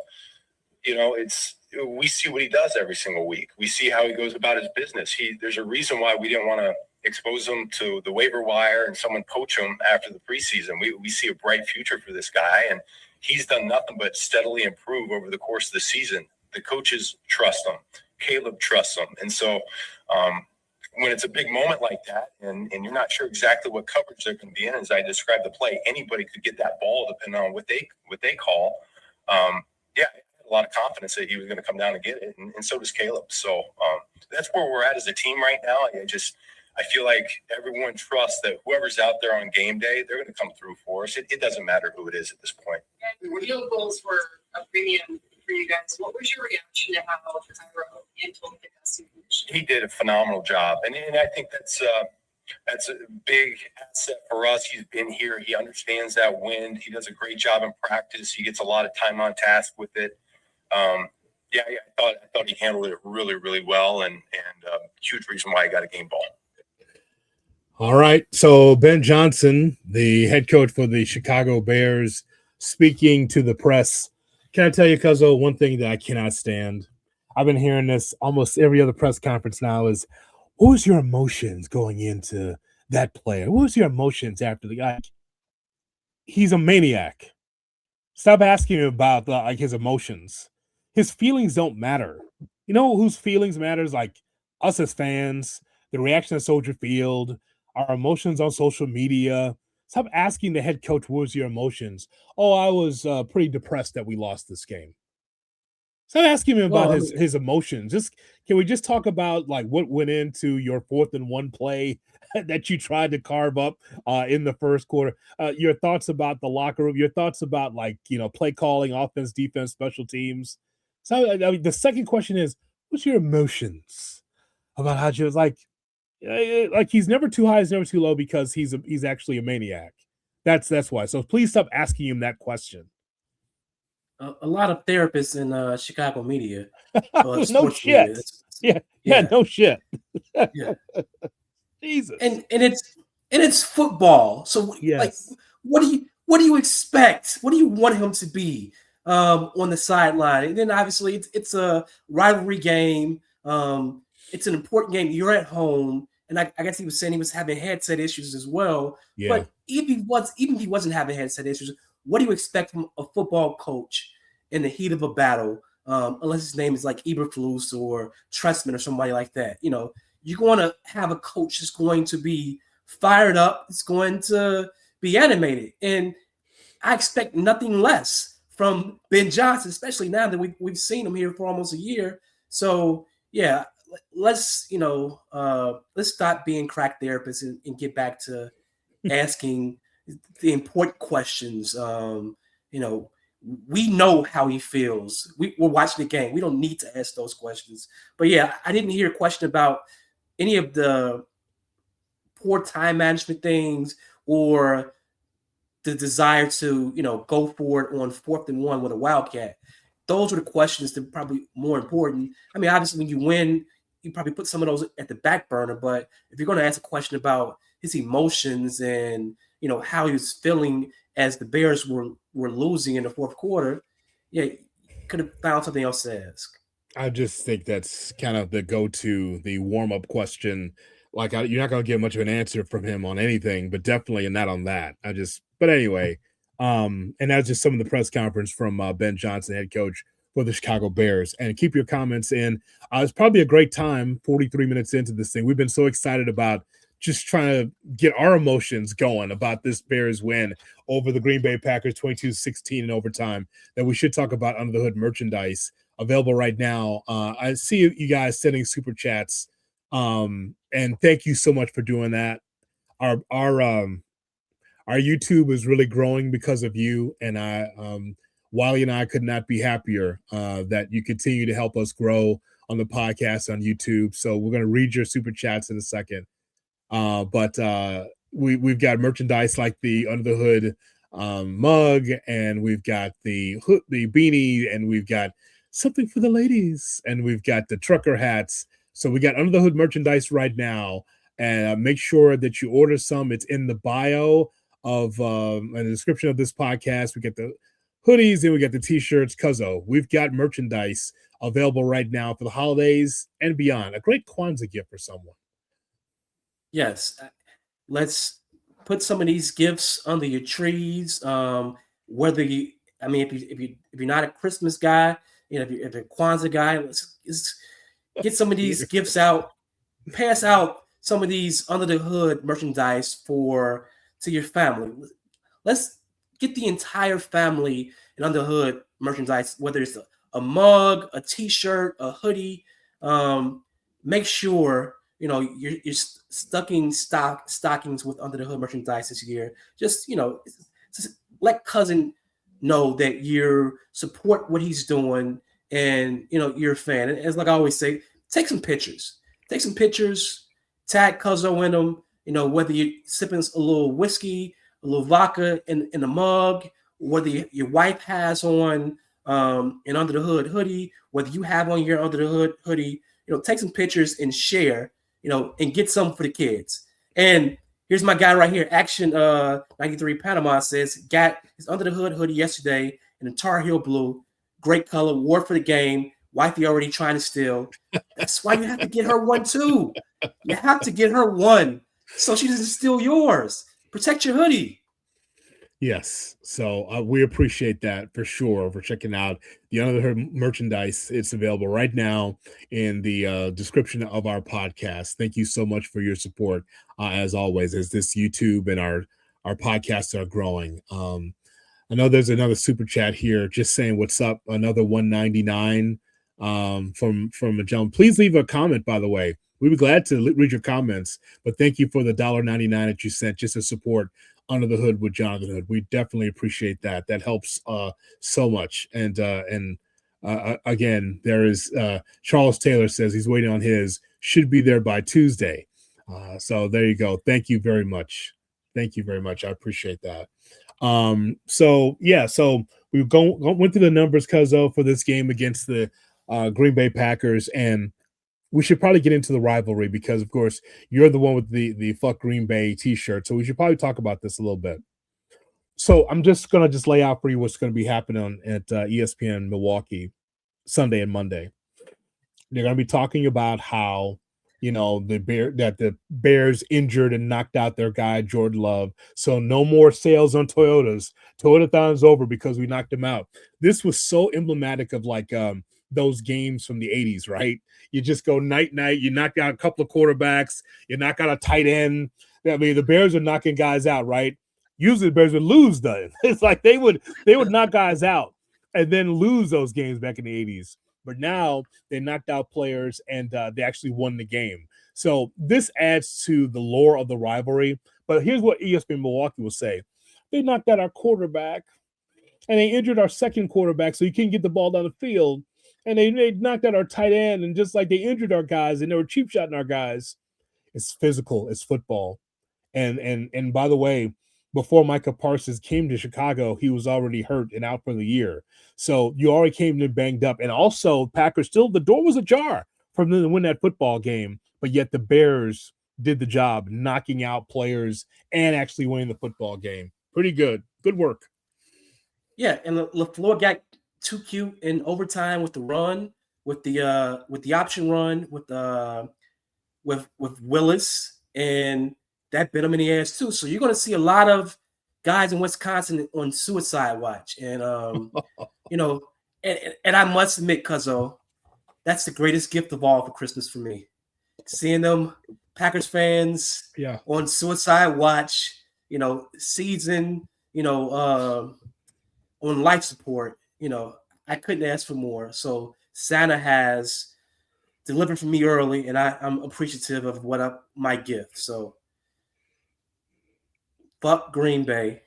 we see what he does every single week. We see how he goes about his business. There's a reason why we didn't want to expose him to the waiver wire and someone poach him after the preseason. We see a bright future for this guy, and he's done nothing but steadily improve over the course of the season. The coaches trust him. Caleb trusts him. And so when it's a big moment like that, and you're not sure exactly what coverage they're going to be in, as I described the play, anybody could get that ball depending on what they call. I had a lot of confidence that he was going to come down and get it, and so does Caleb. So that's where we're at as a team right now. I feel like everyone trusts that whoever's out there on game day, they're going to come through for us. It doesn't matter who it is at this point. Field goals were a premium for you guys. What was your reaction to how Cairo handled the passing? He did a phenomenal job, and I think that's That's a big asset for us. He's been here. He understands that wind. He does a great job in practice. He gets a lot of time on task with it. I thought he handled it really, really well, and huge reason why he got a game ball. All right. So Ben Johnson, the head coach for the Chicago Bears, speaking to the press. Can I tell you, Cuzzo, one thing that I cannot stand? I've been hearing this almost every other press conference now is, what was your emotions going into that player? What was your emotions after the guy? He's a maniac. Stop asking him about his emotions. His feelings don't matter. You know whose feelings matters? Like us as fans, the reaction at Soldier Field, our emotions on social media. Stop asking the head coach, what was your emotions? Oh, I was pretty depressed that we lost this game. Stop asking him about his emotions. Can we just talk about like what went into your 4th and 1 play that you tried to carve up in the first quarter? Your thoughts about the locker room, your thoughts about play calling, offense, defense, special teams. So I mean, the second question is, what's your emotions about how you was like he's never too high, he's never too low because he's actually a maniac. That's why. So please stop asking him that question. A lot of therapists in Chicago media. No shit. Yeah, no shit. Yeah. Jesus. And it's football. So yes. Like, what do you expect? What do you want him to be on the sideline? And then obviously it's a rivalry game. It's an important game. You're at home, and I guess he was saying he was having headset issues as well. Yeah. But even if he wasn't having headset issues, what do you expect from a football coach in the heat of a battle? Unless his name is like Eberflus or Trestman or somebody like that. You know, you're going to have a coach that's going to be fired up. It's going to be animated, and I expect nothing less from Ben Johnson, especially now that we've seen him here for almost a year. So yeah, let's stop being crack therapists and get back to asking the important questions. We know how he feels. We're watching the game. We don't need to ask those questions. But yeah, I didn't hear a question about any of the poor time management things or the desire to, go for it on 4th and 1 with a Wildcat. Those were the questions that are probably more important. I mean, obviously, when you win, you probably put some of those at the back burner. But if you're going to ask a question about his emotions and, how he was feeling as the Bears were losing in the 4th quarter, yeah, you could have found something else to ask. I just think that's kind of the go-to, the warm-up question. Like, you're not going to get much of an answer from him on anything, but definitely not on that. But anyway, and that's just some of the press conference from Ben Johnson, head coach for the Chicago Bears. And keep your comments in. It's probably a great time, 43 minutes into this thing. We've been so excited about just trying to get our emotions going about this Bears win over the Green Bay Packers, 22-16 in overtime, that we should talk about Under the Hood merchandise available right now. I see you guys sending super chats, and thank you so much for doing that. Our YouTube is really growing because of you, and Wiley and I could not be happier that you continue to help us grow on the podcast on YouTube. So we're going to read your super chats in a second. But we've got merchandise like the Under the Hood mug, and we've got the beanie, and we've got something for the ladies, and we've got the trucker hats. So we got Under the Hood merchandise right now, and make sure that you order some. It's in the bio of in the description of this podcast. We get the hoodies and we got the t-shirts. Cuzzo, we've got merchandise available right now for the holidays and beyond. A great Kwanzaa gift for someone. Yes, let's put some of these gifts under your trees. Whether if you're not a Christmas guy, if you're a Kwanzaa guy, let's get some of these gifts out. Pass out some of these Under the Hood merchandise to your family. Let's get the entire family and Under the Hood merchandise, whether it's a mug, a t-shirt, a hoodie. Make sure you're stocking stockings with Under the Hood merchandise this year. Just let Cousin know that you support what he's doing, and you're a fan. And as like I always say, take some pictures, tag Cuzzo in them. whether you're sipping a little whiskey, a little vodka in a mug, whether your wife has on an under the hood hoodie, whether you have on your under the hood hoodie, take some pictures and share, and get something for the kids. And here's my guy right here, Action 93 Panama says, got his under the hood hoodie yesterday in a Tar Heel blue, great color, wore for the game. Wifey already trying to steal. That's why you have to get her one too. You have to get her one so she doesn't steal yours. Protect your hoodie. Yes. So we appreciate that for sure, for checking out the Under the Hood merchandise. It's available right now in the description of our podcast. Thank you so much for your support, as always, as this YouTube and our podcasts are growing. I know there's another super chat here just saying what's up, another 199 from a gentleman. Please leave a comment, by the way. We'd be glad to read your comments, but thank you for the $1.99 that you sent just to support Under the Hood with Jonathan Hood. We definitely appreciate that. That helps so much. And again, there is Charles Taylor says he's waiting on his, should be there by Tuesday. So there you go. Thank you very much. Thank you very much. I appreciate that. So we went through the numbers, Cuzzo, for this game against the Green Bay Packers, and we should probably get into the rivalry because, of course, you're the one with the Fuck Green Bay t-shirt. So we should probably talk about this a little bit. So I'm just going to lay out for you what's going to be happening at ESPN Milwaukee Sunday and Monday. They're going to be talking about how, the Bears injured and knocked out their guy, Jordan Love. So no more sales on Toyotas. Toyotathon's over because we knocked him out. This was so emblematic of those games from the 80s, right? You just go night-night, you knock out a couple of quarterbacks, you knock out a tight end. I mean, the Bears are knocking guys out, right? Usually the Bears would lose, though. It's like they would knock guys out and then lose those games back in the 80s. But now they knocked out players and they actually won the game. So this adds to the lore of the rivalry. But here's what ESPN Milwaukee will say. They knocked out our quarterback and they injured our second quarterback so you couldn't get the ball down the field. And they knocked out our tight end, and just like they injured our guys and they were cheap shotting our guys. It's physical. It's football. And by the way, before Micah Parsons came to Chicago, he was already hurt and out for the year. So you already came in banged up. And also, Packers the door was ajar for them to win that football game, but yet the Bears did the job, knocking out players and actually winning the football game. Pretty good. Good work. Yeah, and LaFleur got too cute in overtime with the run, with the option run, with Willis, and that bit him in the ass too. So you're going to see a lot of guys in Wisconsin on suicide watch, and and I must admit, Cuzzo, that's the greatest gift of all for Christmas for me. Seeing them Packers fans, on suicide watch, season, on life support. I couldn't ask for more. So Santa has delivered for me early, and I'm appreciative of what my gift. So fuck Green Bay.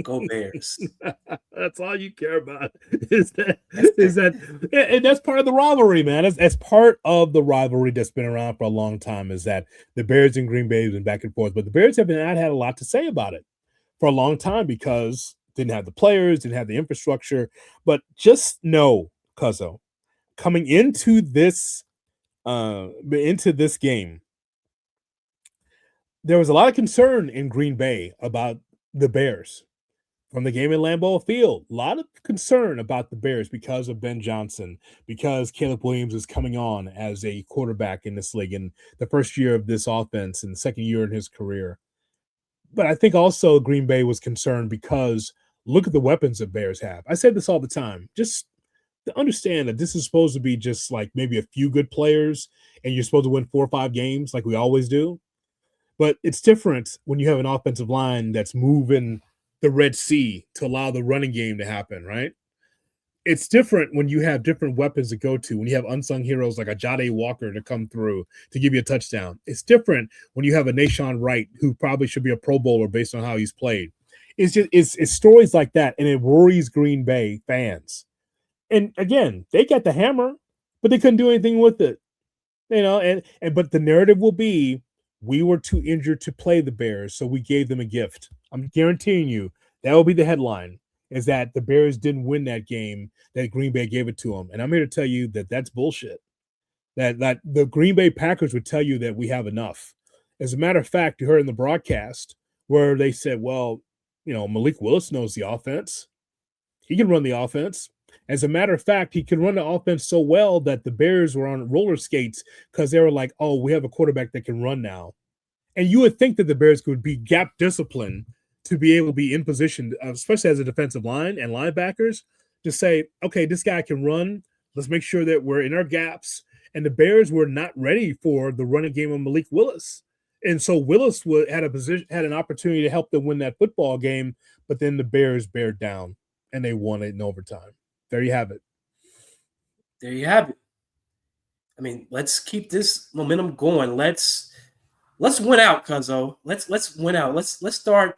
Go Bears. That's all you care about. Is that and that's part of the rivalry, man. That's part of the rivalry that's been around for a long time, is that the Bears and Green Bay have been back and forth. But the Bears have not had a lot to say about it for a long time because didn't have the players, didn't have the infrastructure. But just know, Cuzzo, coming into this game, there was a lot of concern in Green Bay about the Bears from the game in Lambeau Field. A lot of concern about the Bears because of Ben Johnson, because Caleb Williams is coming on as a quarterback in this league in the first year of this offense and the second year in his career. But I think also Green Bay was concerned because look at the weapons the Bears have. I say this all the time. Just to understand that this is supposed to be just like maybe a few good players and you're supposed to win 4 or 5 games like we always do. But it's different when you have an offensive line that's moving the Red Sea to allow the running game to happen, right? It's different when you have different weapons to go to, when you have unsung heroes like a Jade Walker to come through to give you a touchdown. It's different when you have a Nashawn Wright who probably should be a Pro Bowler based on how he's played. It's stories like that, and it worries Green Bay fans. And again, they got the hammer, but they couldn't do anything with it. But the narrative will be we were too injured to play the Bears, so we gave them a gift. I'm guaranteeing you that will be the headline, is that the Bears didn't win that game, that Green Bay gave it to them. And I'm here to tell you that that's bullshit. That the Green Bay Packers would tell you that we have enough. As a matter of fact, you heard in the broadcast where they said, well, Malik Willis knows the offense. He can run the offense. As a matter of fact, he can run the offense so well that the Bears were on roller skates because they were like, oh, we have a quarterback that can run now. And you would think that the Bears could be gap disciplined to be able to be in position, especially as a defensive line and linebackers, to say, okay, this guy can run. Let's make sure that we're in our gaps. And the Bears were not ready for the running game of Malik Willis. And so Willis had an opportunity to help them win that football game, but then the Bears bared down and they won it in overtime. There you have it. There you have it. I mean, let's keep this momentum going. Let's win out, Cuzzo. Let's win out. Let's start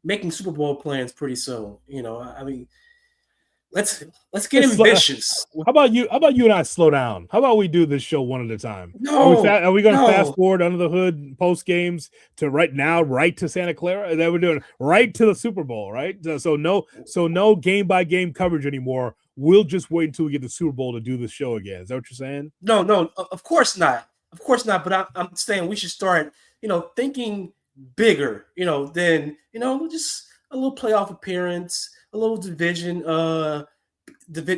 making Super Bowl plans pretty soon. I mean, let's get ambitious. How about you and I slow down? How about we do this show one at a time? No, are we going to fast forward under the hood post games to right to Santa Clara? That we're doing right to the Super Bowl, right? So no game by game coverage anymore. We'll just wait until we get the Super Bowl to do the show again. Is that what you're saying? No, of course not. Of course not. But I'm saying we should start, thinking bigger, than, just a little playoff appearance, a little division,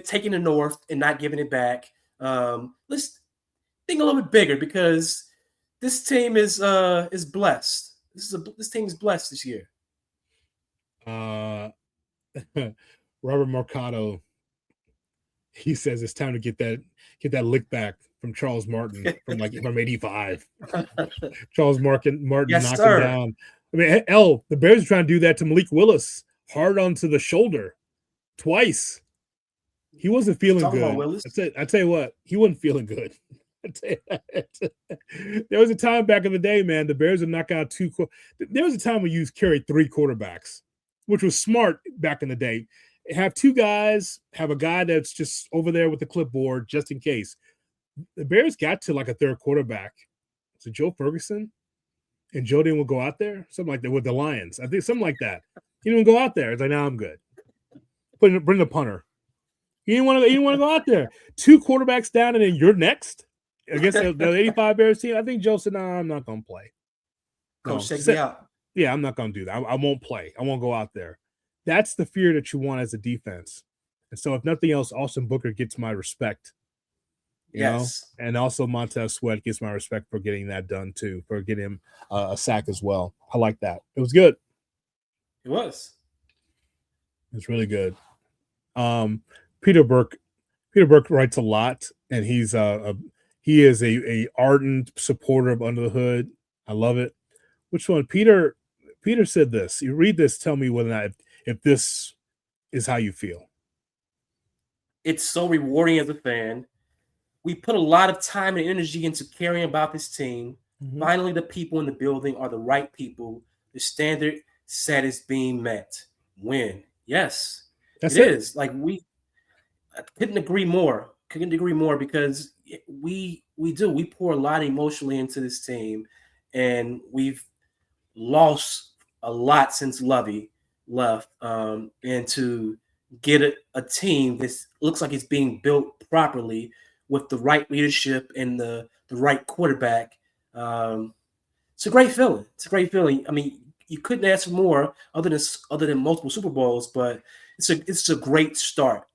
taking the North and not giving it back. Let's think a little bit bigger because this team is blessed. This team is blessed this year. Robert Mercado, he says it's time to get that lick back from Charles Martin from 85. Charles Martin yes, knocked sir. him down. I mean, the Bears are trying to do that to Malik Willis, hard onto the shoulder, twice. He wasn't feeling good. I tell you what, he wasn't feeling good. There was a time back in the day, man, the Bears would knock out two. There was a time when you carried 3 quarterbacks, which was smart back in the day. Have 2 guys, have a guy that's just over there with the clipboard just in case. The Bears got to a 3rd quarterback. So Joe Ferguson, and Joe didn't go out there, something like that with the Lions. I think something like that. He didn't go out there. It's like, now I'm good. Bring the punter. He didn't want to go out there. 2 quarterbacks down, and then you're next against the 85 Bears team. I think Joe said, "No, I'm not going to play. Coach, take me out." Yeah, I'm not going to do that. I won't play. I won't go out there." That's the fear that you want as a defense. And so, if nothing else, Austin Booker gets my respect. You know? And also Montez Sweat gets my respect for getting that done too, for getting him a sack as well. I like that. It was good. It was. It's really good. Peter Burke writes a lot, and he is a ardent supporter of Under the Hood. I love it. Which one? Peter said this. You read this, tell me whether or not if this is how you feel. It's so rewarding as a fan. We put a lot of time and energy into caring about this team. Mm-hmm. Finally, the people in the building are the right people. The standard set is being met. Win. Yes, it is. I couldn't agree more. Because we pour a lot emotionally into this team, and we've lost a lot since Lovey left. And to get a team that looks like it's being built properly with the right leadership and the right quarterback, it's a great feeling. I mean, you couldn't ask for more other than multiple Super Bowls, but it's a great start.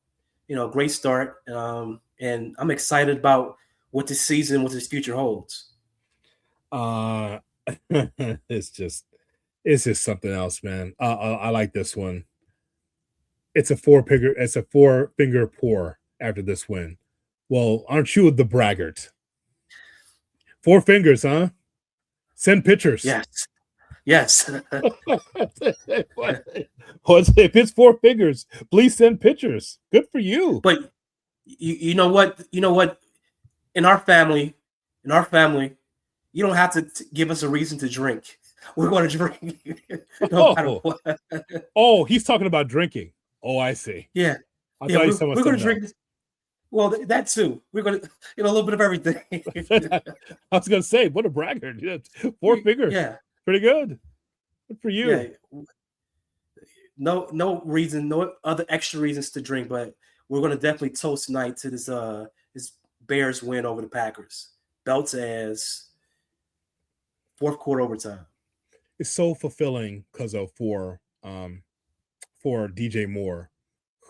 Great start. And I'm excited about what this season, what this future holds. It's just something else, man. I like this one. It's a four-finger pour after this win. Well, aren't you the braggart? 4 fingers, huh? Send pictures. Yes. If it's 4 fingers, please send pictures. Good for you. But you know what? In our family, you don't have to give us a reason to drink. We're going to drink. No matter what. Oh, he's talking about drinking. Oh, I see. Yeah. We're going to drink. Well, that too. We're gonna get a little bit of everything. I was gonna say, what a braggart! Yeah, 4 figures, Yeah, pretty good. Good for you. yeah. No reason, no other extra reasons to drink, but we're gonna definitely toast tonight to this Bears win over the Packers. Belts as fourth quarter overtime. It's so fulfilling, Cuzzo, for DJ Moore,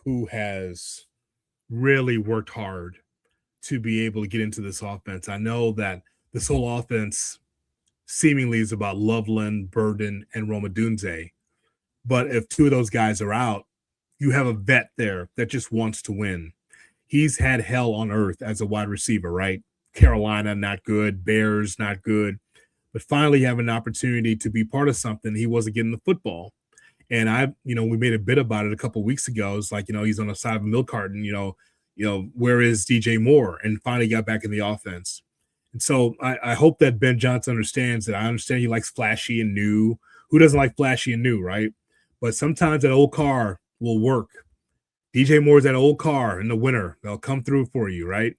who has really worked hard to be able to get into this offense. I know that this whole offense seemingly is about Loveland, Burden, and Roma Dunze. But if 2 of those guys are out, you have a vet there that just wants to win. He's had hell on earth as a wide receiver, right? Carolina, not good. Bears, not good. But finally have an opportunity to be part of something. He wasn't getting the football. And we made a bit about it a couple of weeks ago. It's like, he's on the side of a milk carton, where is DJ Moore? And finally got back in the offense. And so I hope that Ben Johnson understands that. I understand he likes flashy and new. Who doesn't like flashy and new, right? But sometimes that old car will work. DJ Moore's that old car in the winter. They'll come through for you, right?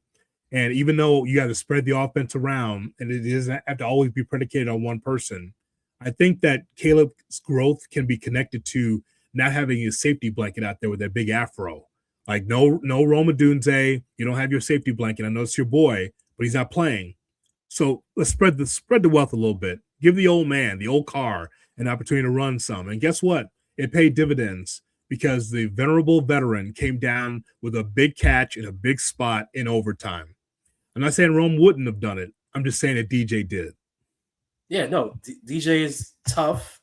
And even though you got to spread the offense around and it doesn't have to always be predicated on one person, I think that Caleb's growth can be connected to not having a safety blanket out there with that big afro. Like no Roma Dunze, you don't have your safety blanket. I know it's your boy, but he's not playing. So let's spread the wealth a little bit. Give the old man, the old car, an opportunity to run some. And guess what? It paid dividends because the venerable veteran came down with a big catch in a big spot in overtime. I'm not saying Rome wouldn't have done it. I'm just saying that DJ did. Yeah, no, DJ is tough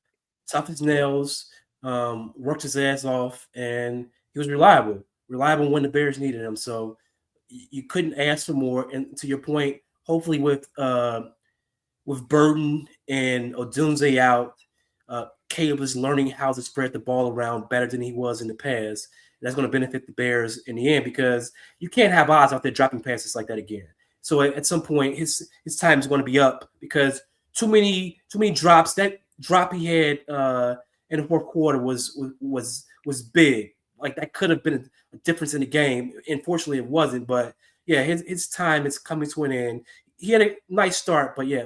as nails, worked his ass off, and he was reliable when the Bears needed him. So you couldn't ask for more. And to your point, hopefully with Burton and Odunze out, Caleb is learning how to spread the ball around better than he was in the past. That's going to benefit the Bears in the end because you can't have odds out there dropping passes like that again. So at some point, his time is going to be up because too many drops. That drop he had in the fourth quarter was big. Like that could have been a difference in the game. Unfortunately, it wasn't. But yeah, his time is coming to an end. He had a nice start, but yeah,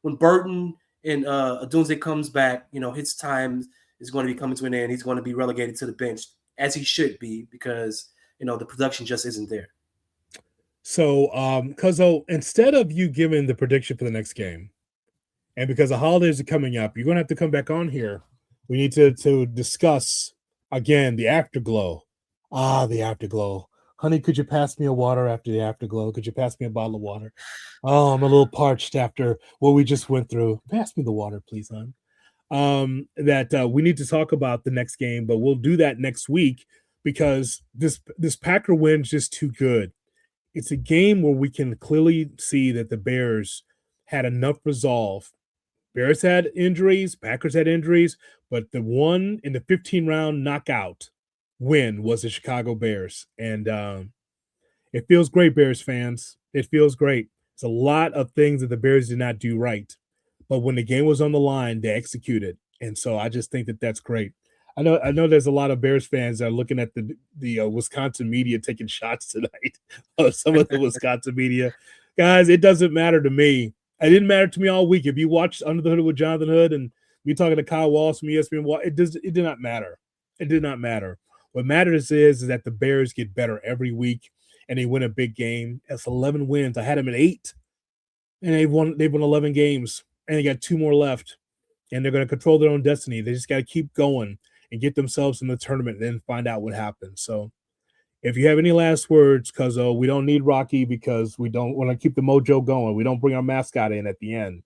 when Burton and Odunze comes back, his time is going to be coming to an end. He's going to be relegated to the bench as he should be because the production just isn't there. So, Cuzzo, instead of you giving the prediction for the next game, and because the holidays are coming up, you're going to have to come back on here. We need to discuss, again, the afterglow. The afterglow. Honey, could you pass me a water after the afterglow? Could you pass me a bottle of water? Oh, I'm a little parched after what we just went through. Pass me the water, please, hon. We need to talk about the next game, but we'll do that next week because this Packer win is just too good. It's a game where we can clearly see that the Bears had enough resolve. Bears had injuries, Packers had injuries, but the one in the 15-round knockout win was the Chicago Bears. And it feels great, Bears fans. It feels great. It's a lot of things that the Bears did not do right. But when the game was on the line, they executed. And so I just think that that's great. I know there's a lot of Bears fans that are looking at the Wisconsin media taking shots tonight. Some of the Wisconsin media. Guys, it doesn't matter to me. It didn't matter to me all week. If you watched Under the Hood with Jonathan Hood and me talking to Kyle Walsh from ESPN, it did not matter. It did not matter. What matters is that the Bears get better every week and they win a big game. That's 11 wins. I had them at 8, and they've won 11 games, and they got 2 more left, and they're going to control their own destiny. They just got to keep going and get themselves in the tournament and then find out what happens. So if you have any last words, Cuzzo, we don't need Rocky because we don't want to keep the mojo going. We don't bring our mascot in at the end.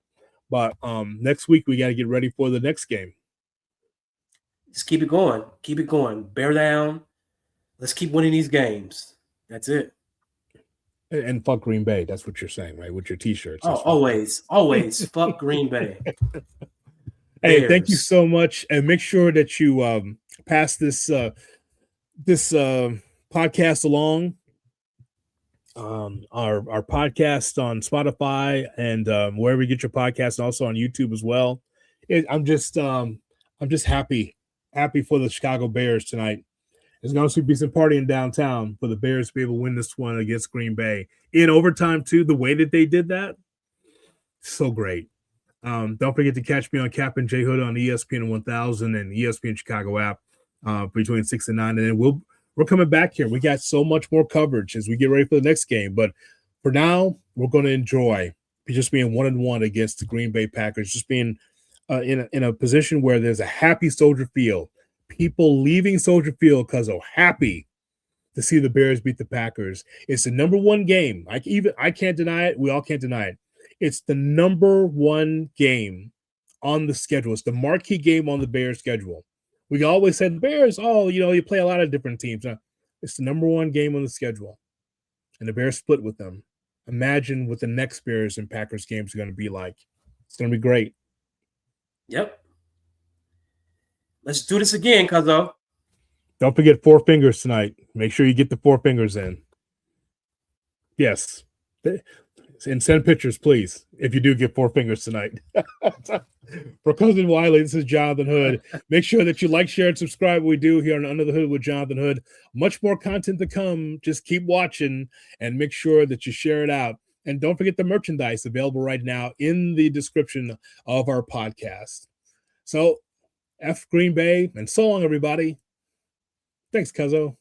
But next week, we got to get ready for the next game. Just keep it going. Keep it going. Bear down. Let's keep winning these games. That's it. And fuck Green Bay. That's what you're saying, right? With your T-shirts. Oh, always. Fuck Green Bay. Hey, thank you so much. And make sure that you pass this podcast along. Our podcast on Spotify and wherever you get your podcast, and also on YouTube as well. I'm just happy for the Chicago Bears tonight. There's going to be some partying downtown for the Bears to be able to win this one against Green Bay in overtime too. The way that they did that, so great. Don't forget to catch me on Captain J Hood on ESPN 1000 and ESPN Chicago app between 6 and 9, and then we're coming back here. We got so much more coverage as we get ready for the next game, but for now, we're going to enjoy just being 1-1 against the Green Bay Packers, just being in a position where there's a happy Soldier Field. People leaving Soldier Field because they're happy to see the Bears beat the Packers. It's the number one game. I can't deny it. We all can't deny it. It's the number one game on the schedule. It's the marquee game on the Bears schedule. We always said the Bears, you play a lot of different teams. It's the number one game on the schedule. And the Bears split with them. Imagine what the next Bears and Packers games are going to be like. It's going to be great. Yep. Let's do this again, Cuzzo. Don't forget 4 fingers tonight. Make sure you get the 4 fingers in. Yes. And send pictures, please, if you do get 4 fingers tonight. For Cousin Wiley, this is Jonathan Hood. Make sure that you like, share, and subscribe. We do here on Under the Hood with Jonathan Hood. Much more content to come. Just keep watching and make sure that you share it out. And don't forget the merchandise available right now in the description of our podcast. So, F Green Bay, and so long, everybody. Thanks, Cuzzo.